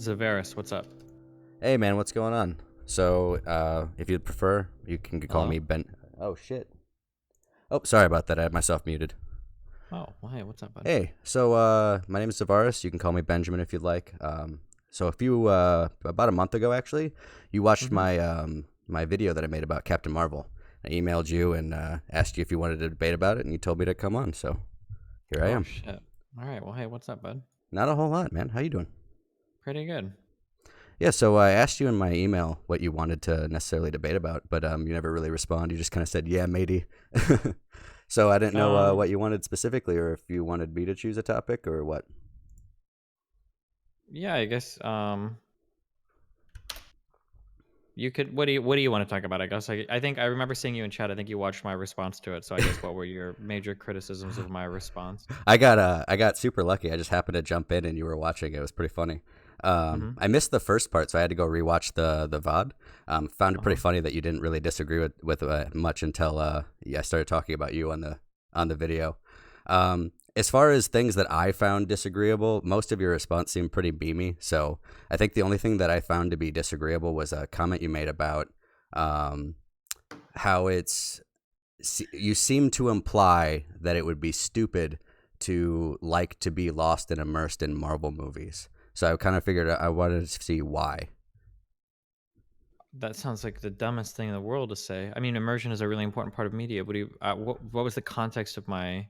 Xevaris, what's up? Hey man, what's going on? So, if you'd prefer, you can call Hello? me Ben. Oh shit. Oh, sorry about that. I had myself muted. Oh, why? What's up, bud? Hey, so my name is Xevaris. You can call me Benjamin if you'd like. So about a month ago, actually, you watched Mm-hmm. my video that I made about Captain Marvel. I emailed you and asked you if you wanted to debate about it, and you told me to come on. So here I Oh, am. shit. All right. Well, hey, what's up, bud? Not a whole lot, man. How you doing? Pretty good. Yeah, so I asked you in my email what you wanted to necessarily debate about, but you never really responded. You just kind of said, "Yeah, matey." So I didn't know Um, what you wanted specifically, or if you wanted me to choose a topic, or what. yeah, I guess, you could, what do you want to talk about? I guess, I think I remember seeing you in chat. I think you watched my response to it. So I guess what were your major criticisms of my response? I got super lucky. I just happened to jump in and you were watching. It was pretty funny. Mm-hmm. I missed the first part, so I had to go rewatch the VOD. Found it Uh-huh. pretty funny that you didn't really disagree with much until I started talking about you on the video. As far as things that I found disagreeable, most of your response seemed pretty beamy. So I think the only thing that I found to be disagreeable was a comment you made about um, how you seem to imply that it would be stupid to like to be lost and immersed in Marvel movies. So I kind of figured I wanted to see why. That sounds like the dumbest thing in the world to say. I mean, immersion is a really important part of media. What was the context of my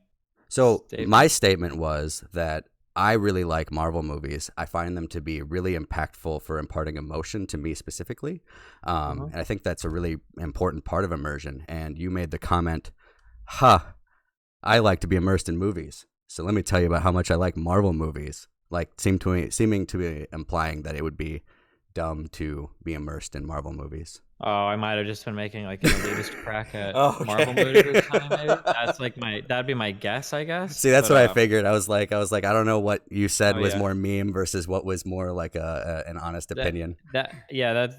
So my statement? statement was that I really like Marvel movies. I find them to be really impactful for imparting emotion to me specifically, Uh-huh. and I think that's a really important part of immersion. And you made the comment, "Ha, I like to be immersed in movies. So let me tell you about how much I like Marvel movies." Like seeming to be implying that it would be dumb to be immersed in Marvel movies. Oh, I might have just been making, like, an elitist crack at Marvel movies Okay. or something, maybe? That'd be my guess, I guess, See, that's but, what I figured. I don't know what you said oh, was yeah. more meme versus what was more like an honest That opinion. that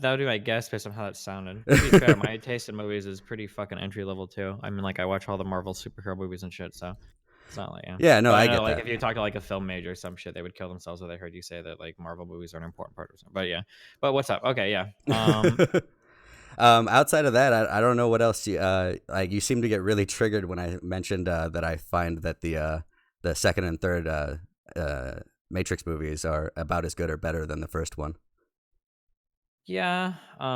would be my guess based on how it sounded. To be fair, my taste in movies is pretty fucking entry level too. I mean, like, I watch all the Marvel superhero movies and shit, so it's not like, yeah. Yeah, no, But I I know, get like, that. if you talk to, like, a film major or some shit, they would kill themselves if they heard you say that, like, Marvel movies are an important part of something. But yeah. But what's up? Okay, yeah. Outside of that, I don't know what else you like. You seem to get really triggered when I mentioned that I find that the second and third uh, Matrix movies are about as good or better than the first one. Yeah, I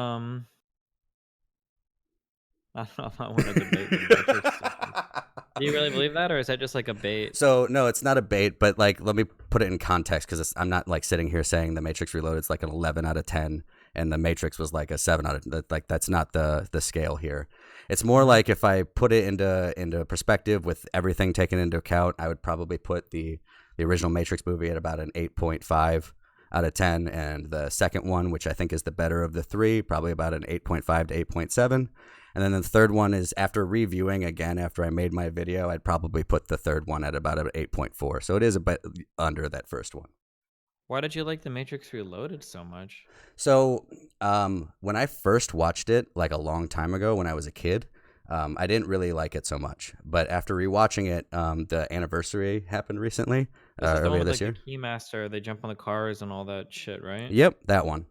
don't know if I wanna debate the Matrix sequels. Do you really believe that, or is that just like a bait? So no, it's not a bait, but like let me put it in context because I'm not like sitting here saying the Matrix Reloaded is like an 11 out of 10 and the Matrix was like a 7 out of like that's not the scale here. It's more Mhm. like if I put it into perspective with everything taken into account, I would probably put the original Matrix movie at about an 8.5 out of 10 and the second one, which I think is the better of the three, probably about an 8.5 to 8.7. And then the third one is after reviewing again after I made my video, I'd probably put the third one at about an 8.4. So it is a bit under that first one. Why did you like The Matrix Reloaded so much? So when I first watched it, like a long time ago when I was a kid, I didn't really like it so much. But after rewatching it, the anniversary happened recently, This is the one earlier with, this like, the year. Keymaster, they jump on the cars and all that shit, right? Yep, that one.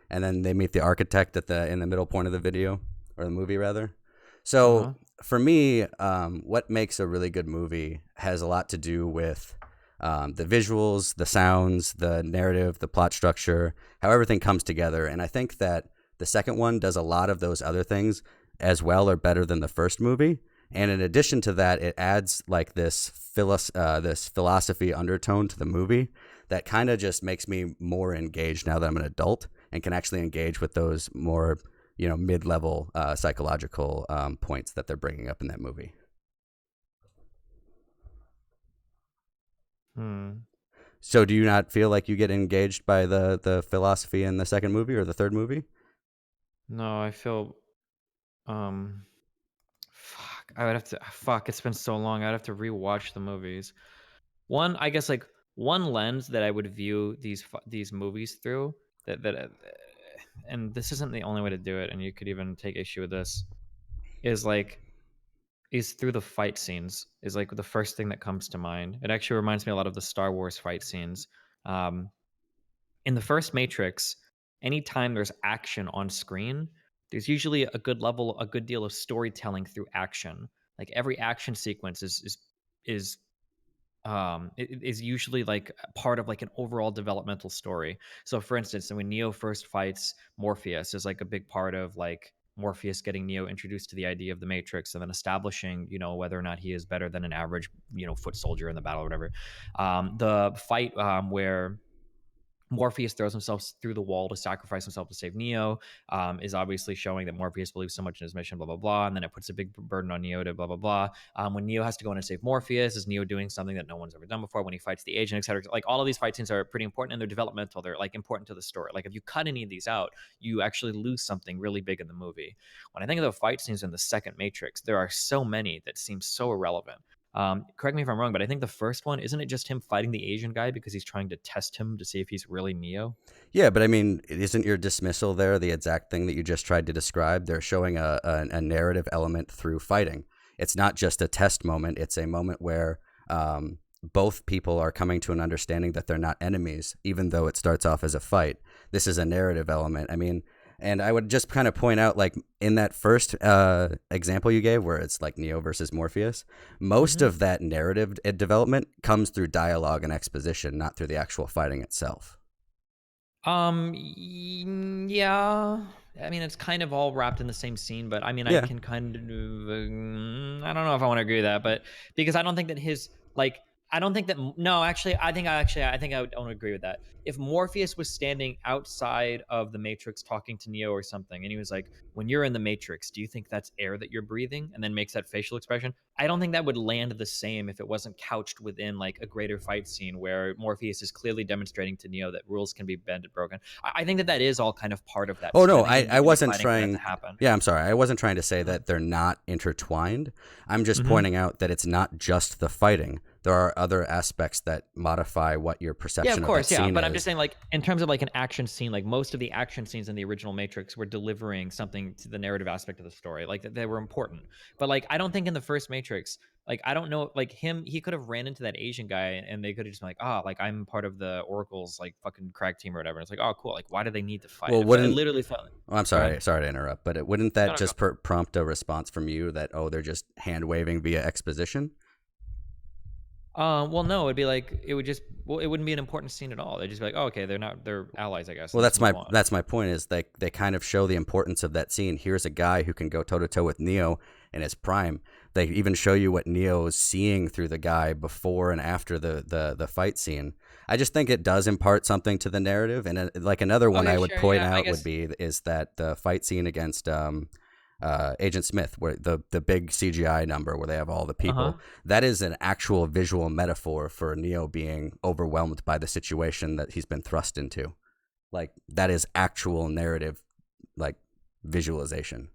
And then they meet the architect at the in the middle point of the video or the movie rather. So Uh-huh. for me, what makes a really good movie has a lot to do with the visuals, the sounds, the narrative, the plot structure, how everything comes together. And I think that the second one does a lot of those other things as well or better than the first movie. And in addition to that, it adds like this philosophy undertone to the movie that kind of just makes me more engaged now that I'm an adult and can actually engage with those more mid-level psychological points that they're bringing up in that movie. Hmm. So do you not feel like you get engaged by the philosophy in the second movie or the third movie? No, I feel, um I would have to, fuck, it's been so long. I'd have to rewatch the movies. One, I guess, like, one lens that I would view these movies through, and this isn't the only way to do it, and you could even take issue with this, is like is through the fight scenes, is like the first thing that comes to mind. It actually reminds me a lot of the Star Wars fight scenes. Um, in the first Matrix, anytime there's action on screen, there's usually a good deal of storytelling through action. Like every action sequence is is usually like part of like an overall developmental story. So for instance, when Neo first fights Morpheus is like a big part of like Morpheus getting Neo introduced to the idea of the Matrix and then establishing, whether or not he is better than an average, foot soldier in the battle or whatever. The fight where Morpheus throws himself through the wall to sacrifice himself to save Neo, is obviously showing that Morpheus believes so much in his mission, blah, blah, blah. And then it puts a big burden on Neo to blah, blah, blah. When Neo has to go in and save Morpheus, is Neo doing something that no one's ever done before when he fights the agent, et cetera. Like all of these fight scenes are pretty important and they're developmental. They're like important to the story. Like if you cut any of these out, you actually lose something really big in the movie. When I think of the fight scenes in the second Matrix, there are so many that seem so irrelevant. Correct me if I'm wrong, but I think the first one, isn't it just him fighting the Asian guy because he's trying to test him to see if he's really Neo? Yeah, but I mean, isn't your dismissal there the exact thing that you just tried to describe? They're showing a narrative element through fighting. It's not just a test moment, it's a moment where both people are coming to an understanding that they're not enemies, even though it starts off as a fight. This is a narrative element. I mean, and I would just kind of point out, like, in that first example you gave, where it's like Neo versus Morpheus, most Mhm. of that narrative development comes through dialogue and exposition, not through the actual fighting itself. Yeah. I mean, it's kind of all wrapped in the same scene, but I mean, I Yeah. can kind of, I don't know if I want to agree with that, but because I don't think that like, I don't think that, no, I think I don't agree with that. If Morpheus was standing outside of the Matrix talking to Neo or something, and he was like, when you're in the Matrix, do you think that's air that you're breathing? And then makes that facial expression. I don't think that would land the same if it wasn't couched within like a greater fight scene where Morpheus is clearly demonstrating to Neo that rules can be bent and broken. I think that that is all kind of part of that Oh scene. I no, think I the wasn't fighting for that to trying. happen. Yeah, I'm sorry. I wasn't trying to say Uh-huh. that they're not intertwined. I'm just Mhm. pointing out that it's not just the fighting. There are other aspects that modify what your Yeah, of perception of that course, yeah, scene but I'm just is. saying, like, in terms of, like, an action scene, like, most of the action scenes in the original Matrix were delivering something to the narrative aspect of the story, like, that they were important. But, like, I don't think in the first Matrix, like, I don't know, like, he could have ran into that Asian guy, and they could have just been like, "Ah, like, I'm part of the Oracle's, like, fucking crack team or whatever." And it's like, "Oh, cool." Like, why do they need to fight? Well, It wouldn't literally felt. oh, I'm Go ahead. sorry to interrupt, but wouldn't No, that no, go. just prompt a response from you that, oh, they're just hand waving via exposition? Well, no, it'd be like it would just well, it wouldn't be an important scene at all. They'd just be like, "Oh, okay, they're allies, I guess, Well, and let's move on." that's my point is they kind of show the importance of that scene. Here's a guy who can go toe to toe with Neo in his prime. They even show you what Neo is seeing through the guy before and after the fight scene. I just think it does impart something to the narrative. And like another one I Okay, would sure, point yeah, I out would guess. be is that the fight scene against Agent Smith, where the big CGI number where they have all the people, Uh-huh. that is an actual visual metaphor for Neo being overwhelmed by the situation that he's been thrust into. Like that is actual narrative, like visualization.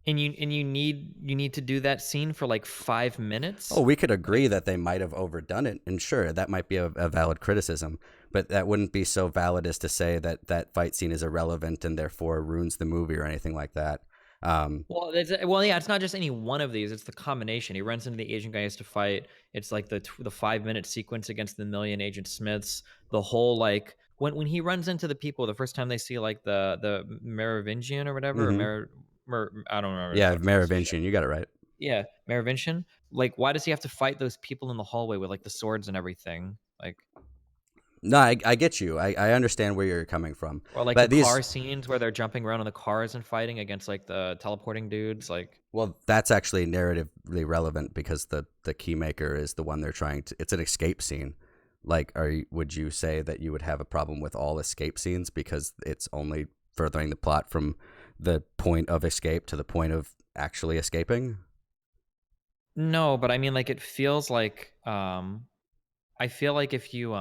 And you need to do that scene for like 5 Oh, minutes? we could Like, agree that they might have overdone it, and sure, that might be a valid criticism, but that wouldn't be so valid as to say that that fight scene is irrelevant and therefore ruins the movie or anything like that. Um, yeah, it's not just any one of these, it's the combination. He runs into the Asian guy he has to fight. It's like the 5-minute sequence against the million Agent Smiths. The whole like when he runs into the people the first time they see like the Merovingian or whatever, or mhm. I don't remember the Yeah, fuck his shit. Merovingian, you got it right. Yeah, Merovingian. Like, why does he have to fight those people in the hallway with like the swords and everything? Like, No, I get you. I understand where you're coming from, or like the but these car scenes where they're jumping around in the cars and fighting against like the teleporting dudes. Like, well, that's actually narratively relevant because the key maker is the one they're trying to. It's an escape scene. Like, would you say that you would have a problem with all escape scenes because it's only furthering the plot from the point of escape to the point of actually escaping? no, but I mean, like, it feels like, I feel like if you,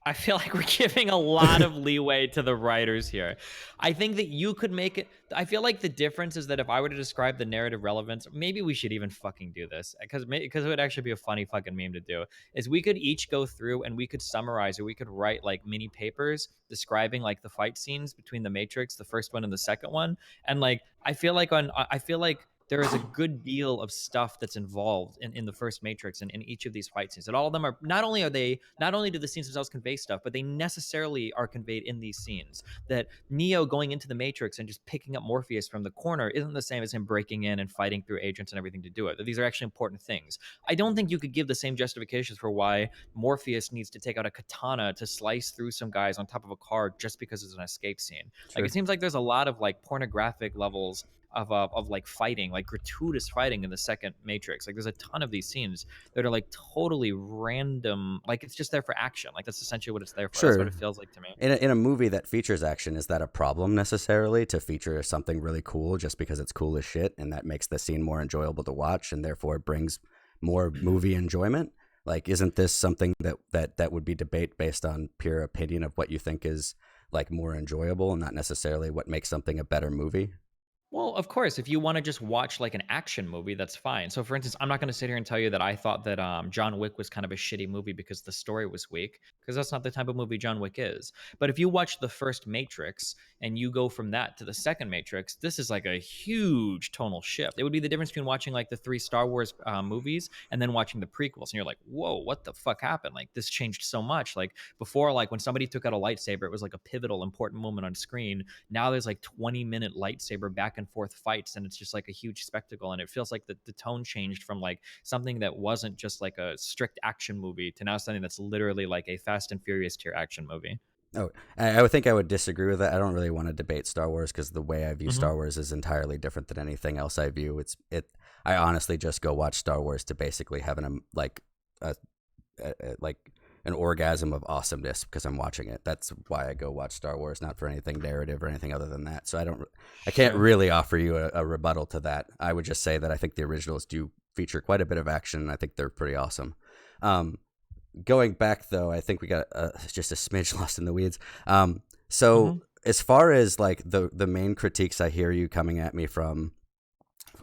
I feel like we're giving a lot of leeway to the writers here. I think that you could make it. I feel like the difference is that if I were to describe the narrative relevance, maybe we should even fucking do this because it would actually be a funny fucking meme to do. Is we could each go through and we could summarize or we could write like mini papers describing like the fight scenes between the Matrix, the first one and the second one, and like I feel like there is a good deal of stuff that's involved in the first Matrix and in each of these fight scenes. And all of them are not only do the scenes themselves convey stuff, but they necessarily are conveyed in these scenes. That Neo going into the Matrix and just picking up Morpheus from the corner isn't the same as him breaking in and fighting through agents and everything to do it. That these are actually important things. I don't think you could give the same justifications for why Morpheus needs to take out a katana to slice through some guys on top of a car just because it's an escape scene. Like it Sure. seems like there's a lot of like pornographic levels of like fighting, like gratuitous fighting in the second Matrix. Like there's a ton of these scenes that are like totally random. Like it's just there for action. Like that's essentially what it's there for. That's what Sure. it feels like to me. In a movie that features action, is that a problem necessarily to feature something really cool just because it's cool as shit and that makes the scene more enjoyable to watch and therefore brings more movie enjoyment? Like, isn't this something that would be debate based on pure opinion of what you think is like more enjoyable and not necessarily what makes something a better movie? Well, of course, if you want to just watch like an action movie, that's fine. So, for instance, I'm not going to sit here and tell you that I thought that John Wick was kind of a shitty movie because the story was weak, because that's not the type of movie John Wick is. But if you watch the first Matrix and you go from that to the second Matrix, this is like a huge tonal shift. It would be the difference between watching like the three Star Wars movies and then watching the prequels, and you're like, "Whoa, what the fuck happened? Like this changed so much." Like before, like when somebody took out a lightsaber, it was like a pivotal, important moment on screen. Now there's like 20-minute lightsaber back and forth fights, and it's just like a huge spectacle. And it feels like the tone changed from like something that wasn't just like a strict action movie to now something that's literally like a Fast and Furious tier action movie. Oh, I would think I would disagree with that. I don't really want to debate Star Wars because the way I view Hmm. Star Wars is entirely different than anything else I view. I honestly just go watch Star Wars to basically have a, like an orgasm of awesomeness because I'm watching it. That's why I go watch Star Wars, not for anything narrative or anything other than that. So I can't Sure. really offer you a rebuttal to that. I would just say that I think the originals do feature quite a bit of action, and I think they're pretty awesome. Um, Going back though, I think we got just a smidge lost in the weeds. So Hmm. as far as like the main critiques I hear you coming at me from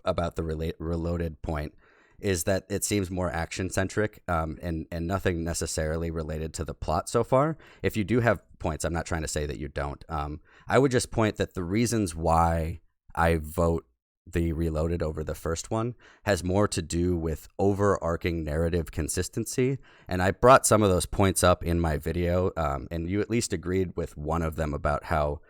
about the reloaded point is that it seems more action centric, and nothing necessarily related to the plot so far. If you do have points, I'm not trying to say that you don't. I would just point that the reasons why I vote the Reloaded over the first one has more to do with overarching narrative consistency. And I brought some of those points up in my video, and you at least agreed with one of them about how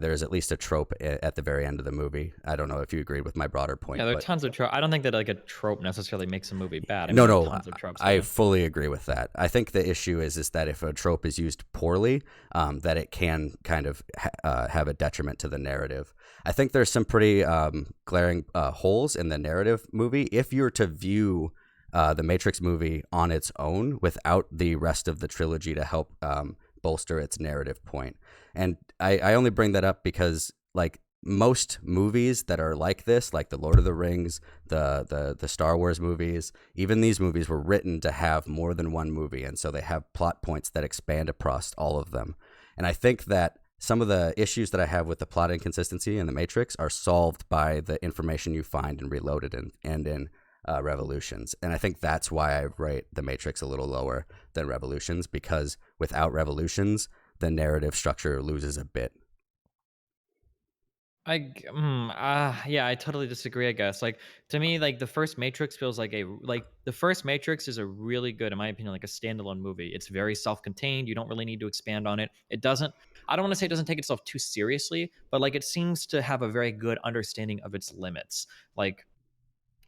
there's at least a trope at the very end of the movie. I don't know if you agreed with my broader Yeah, point, there are but tons of tropes. I don't think that like a trope necessarily makes a movie bad. I no, mean, there are no, tons of tropes I there. fully agree with that. I think the issue is that if a trope is used poorly, that it can kind of have a detriment to the narrative. I think there's some pretty glaring holes in the narrative movie. If you're to view the Matrix movie on its own without the rest of the trilogy to help bolster its narrative point. And I only bring that up because like most movies that are like this, like the Lord of the Rings, the Star Wars movies, even these movies were written to have more than one movie, and so they have plot points that expand across all of them. And I think that some of the issues that I have with the plot inconsistency in the Matrix are solved by the information you find in Reloaded and in Revolutions. And I think that's why I rate the Matrix a little lower than Revolutions, because without Revolutions, the narrative structure loses a bit. Yeah, I totally disagree, I guess. Like to me, like the first Matrix feels like the first Matrix is a really good, in my opinion, like a standalone movie. It's very self-contained. You don't really need to expand on it. It doesn't I don't want to say it doesn't take itself too seriously, but like it seems to have a very good understanding of its limits. Like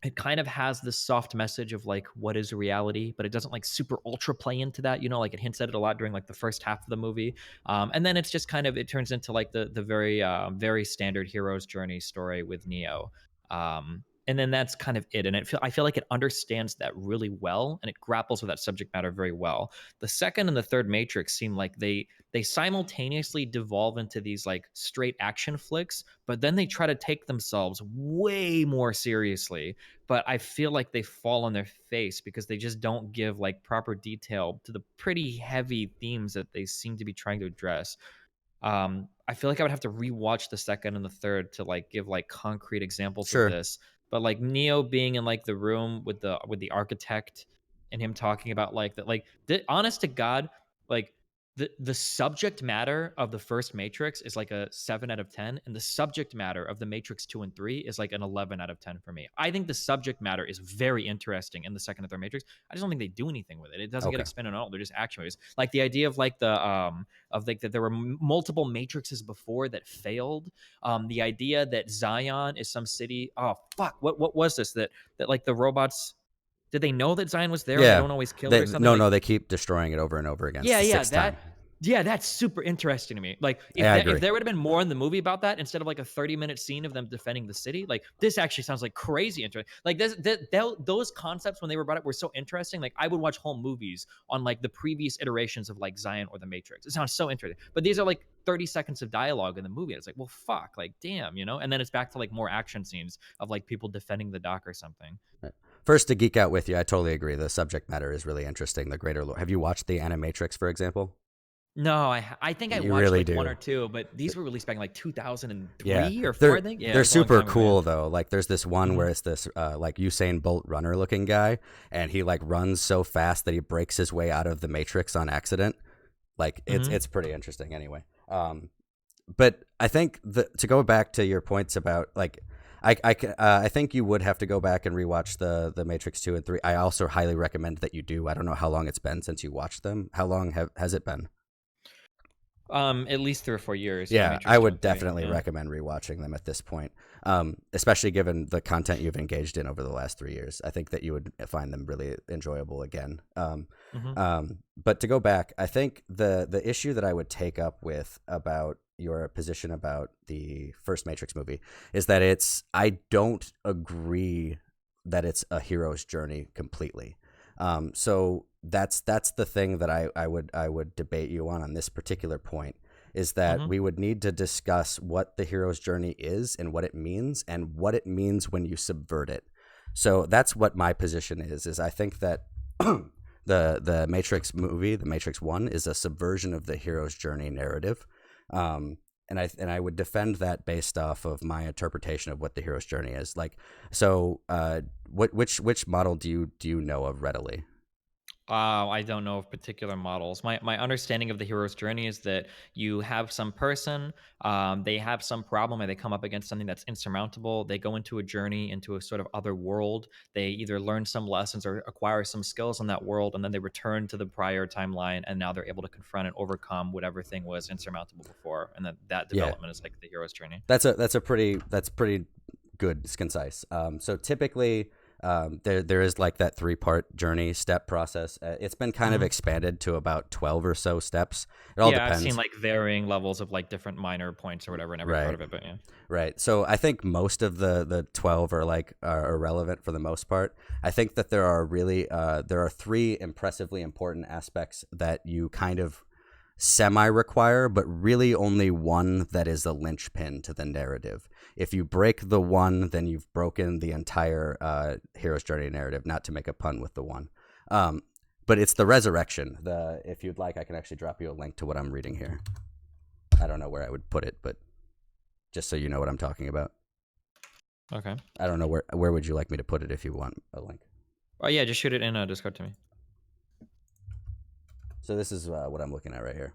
it kind of has this soft message of like what is reality, but it doesn't like super ultra play into that, like it hints at it a lot during like the first half of the movie. And then it's just kind of it turns into like the very very standard hero's journey story with Neo. And then that's kind of it. And I feel like it understands that really well, and it grapples with that subject matter very well. The second and the third Matrix seem like they simultaneously devolve into these like straight action flicks, but then they try to take themselves way more seriously. But I feel like they fall on their face because they just don't give like proper detail to the pretty heavy themes that they seem to be trying to address. I feel like I would have to rewatch the second and the third to like give like concrete examples of Sure. this. But like Neo being in like the room with the architect and him talking about like that, like honest to God, like the subject matter of the first Matrix is like a 7 out of 10, and the subject matter of the Matrix 2 and 3 is like an 11 out of 10 for me. I think the subject matter is very interesting in the second and third Matrix. I just don't think they do anything with it. It doesn't get Okay. expanded at all. They're just action movies. Like the idea of like the of like that there were multiple Matrixes before that failed. The idea that Zion is some city. Oh fuck! What was this? That like the robots. Did they know that Zion was there and they Yeah. don't always kill it They or something? no Like no they keep destroying it over and over again. It's yeah, the yeah, sixth time. that's super interesting to me. Like Yeah, I if agree. there would have been more in the movie about that instead of like a 30-minute scene of them defending the city, like this actually sounds like crazy interesting. Like those concepts when they were brought up were so interesting. Like I would watch whole movies on like the previous iterations of like Zion or the Matrix. It sounds so interesting. But these are like 30 seconds of dialogue in the movie. It's like, well, fuck, like damn, you know? And then it's back to like more action scenes of like people defending the dock or something. Right. First, to geek out with you, I totally agree. The subject matter is really interesting. The greater lore. Have you watched the Animatrix, for example? No, I think I You watched really like one do. or two, but these were released back in like Yeah, 2003 or 4, they're I think. Yeah, it they're was a long super time ago. Yeah. cool though. Like there's this one Hmm. where it's this like Usain Bolt runner looking guy, and he like runs so fast that he breaks his way out of the Matrix on accident. Like Hmm. it's pretty interesting anyway. But I think to go back to your points about like I think you would have to go back and rewatch the Matrix 2 and 3. I also highly recommend that you do. I don't know how long it's been since you watched them. How long has it been? At least 3 or 4 years. Yeah, Yeah, I Matrix 2 would and 3. definitely Yeah. recommend rewatching them at this point, especially given the content you've engaged in over the last 3 years. I think that you would find them really enjoyable again. Hmm. But to go back, I think the issue that I would take up with about your position about the first Matrix movie is that I don't agree that it's a hero's journey completely. So that's the thing that I would debate you on this particular point is that Hmm. we would need to discuss what the hero's journey is and what it means when you subvert it. So that's what my position is I think that the Matrix movie, the Matrix 1 is a subversion of the hero's journey narrative. And I would defend that based off of my interpretation of what the hero's journey is. Like so which model do you know of readily? I don't know of particular models. My understanding of the hero's journey is that you have some person, they have some problem, and they come up against something that's insurmountable. They go into a journey into a sort of other world. They either learn some lessons or acquire some skills in that world, and then they return to the prior timeline, and now they're able to confront and overcome whatever thing was insurmountable before. And then that Yeah. development is like the hero's journey. That's pretty good. It's concise. So typically, there is like that 3-part journey step process. It's been kind of Hmm. expanded to about 12 or so steps. It all Yeah, I've seen depends. like varying levels of like different minor points or whatever in every part Right. of it, but yeah. Right. So I think most of the 12 are irrelevant for the most part. I think that there are 3 impressively important aspects that you kind of semi require, but really only one that is a linchpin to the narrative. If you break the one, then you've broken the entire hero's journey narrative. Not to make a pun with the one, but it's the resurrection. If you'd like, I can actually drop you a link to what I'm reading here. I don't know where I would put it, but just so you know what I'm talking about. Okay. I don't know where would you like me to put it if you want a link. Oh yeah, just shoot it in Discord to me. So this is what I'm looking at right here.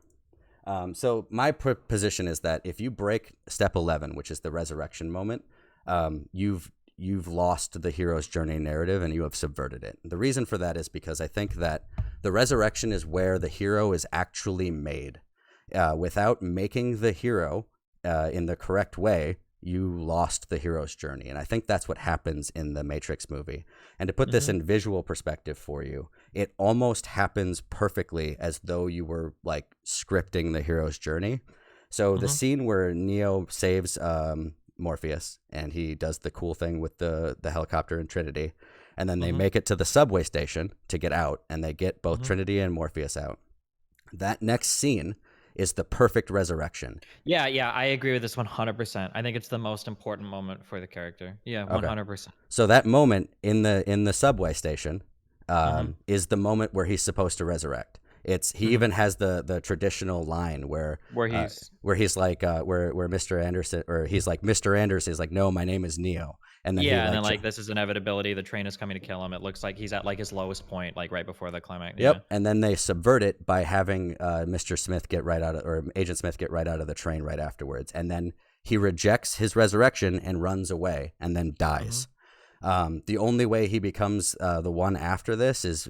So my position is that if you break step 11, which is the resurrection moment, you've lost the hero's journey narrative and you have subverted it. The reason for that is because I think that the resurrection is where the hero is actually made. Without making the hero in the correct way, you lost the hero's journey. And I think that's what happens in the Matrix movie. And to put this Hmm. in visual perspective for you, it almost happens perfectly as though you were like scripting the hero's journey. So the Hmm. scene where Neo saves Morpheus and he does the cool thing with the helicopter in Trinity, and then they Hmm. make it to the subway station to get out, and they get both Hmm. Trinity and Morpheus out. That next scene is the perfect resurrection. Yeah, yeah, I agree with this 100%. I think it's the most important moment for the character. Yeah, Okay. 100%. So that moment in the subway station Hmm. is the moment where he's supposed to resurrect. He Mhm. even has the traditional line Where he's where he's like where Mr. Anderson, or he's like, Mr. Anderson is like, no, my name is Neo, and then he yeah, and like then, like, this is inevitability, the train is coming to kill him. It looks like he's at, like, his lowest point, like, right before the climax. Yeah. Yep, and then they subvert it by having Mr. Smith get right out of, or Agent Smith get right out of the train right afterwards, and then he rejects his resurrection and runs away, and then Mhm. dies. The only way he becomes the one after this is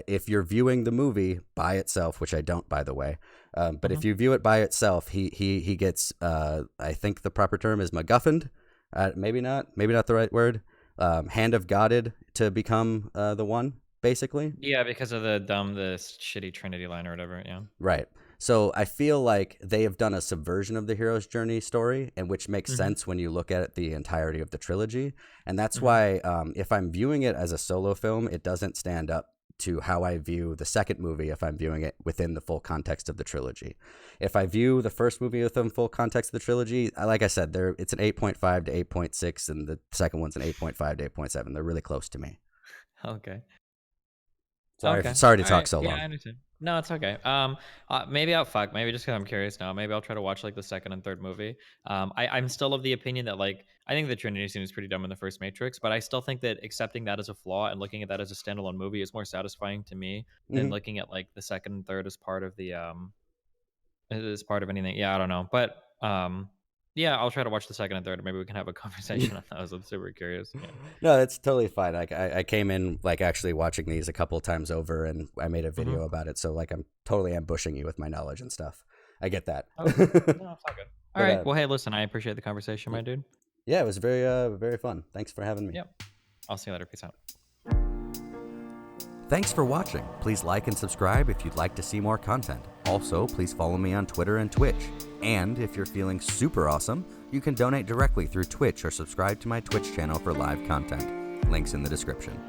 if you're viewing the movie by itself, which I don't, by the way. But Mhm. if you view it by itself, he gets I think the proper term is MacGuffined. Maybe not the right word. Hand of Godded to become the one, basically. Yeah, because of the shitty Trinity line or whatever, yeah. Right. So I feel like they have done a subversion of the hero's journey story, and which makes Mhm. sense when you look at the entirety of the trilogy. And that's Mhm. why, if I'm viewing it as a solo film, it doesn't stand up to how I view the second movie if I'm viewing it within the full context of the trilogy. If I view the first movie within full context of the trilogy, like I said, it's an 8.5 to 8.6, and the second one's an 8.5 to 8.7. They're really close to me. Okay. Sorry, Okay. sorry to talk Alright. so Yeah, I long. understand. No, it's okay. Maybe I'll fuck. Maybe just because 'cause I'm curious now, maybe I'll try to watch, like, the second and third movie. I'm still of the opinion that, like, I think the Trinity scene is pretty dumb in the first Matrix, but I still think that accepting that as a flaw and looking at that as a standalone movie is more satisfying to me than Hmm. looking at, like, the second and third as part of as part of anything. Yeah, I don't know. But, yeah, I'll try to watch the second and third, and maybe we can have a conversation on those. I'm super curious. Yeah. No, that's totally fine. Like I came in like actually watching these a couple times over, and I made a Mhm. video about it. So like I'm totally ambushing you with my knowledge and stuff. I get that. Okay. No, it's all good. All But right. Well, hey, listen, I appreciate the conversation, my dude. yeah, it was very fun. Thanks for having me. Yep. I'll see you later. Peace out. Thanks for watching. Please like and subscribe if you'd like to see more content. Also, please follow me on Twitter and Twitch. And if you're feeling super awesome, you can donate directly through Twitch or subscribe to my Twitch channel for live content. Links in the description.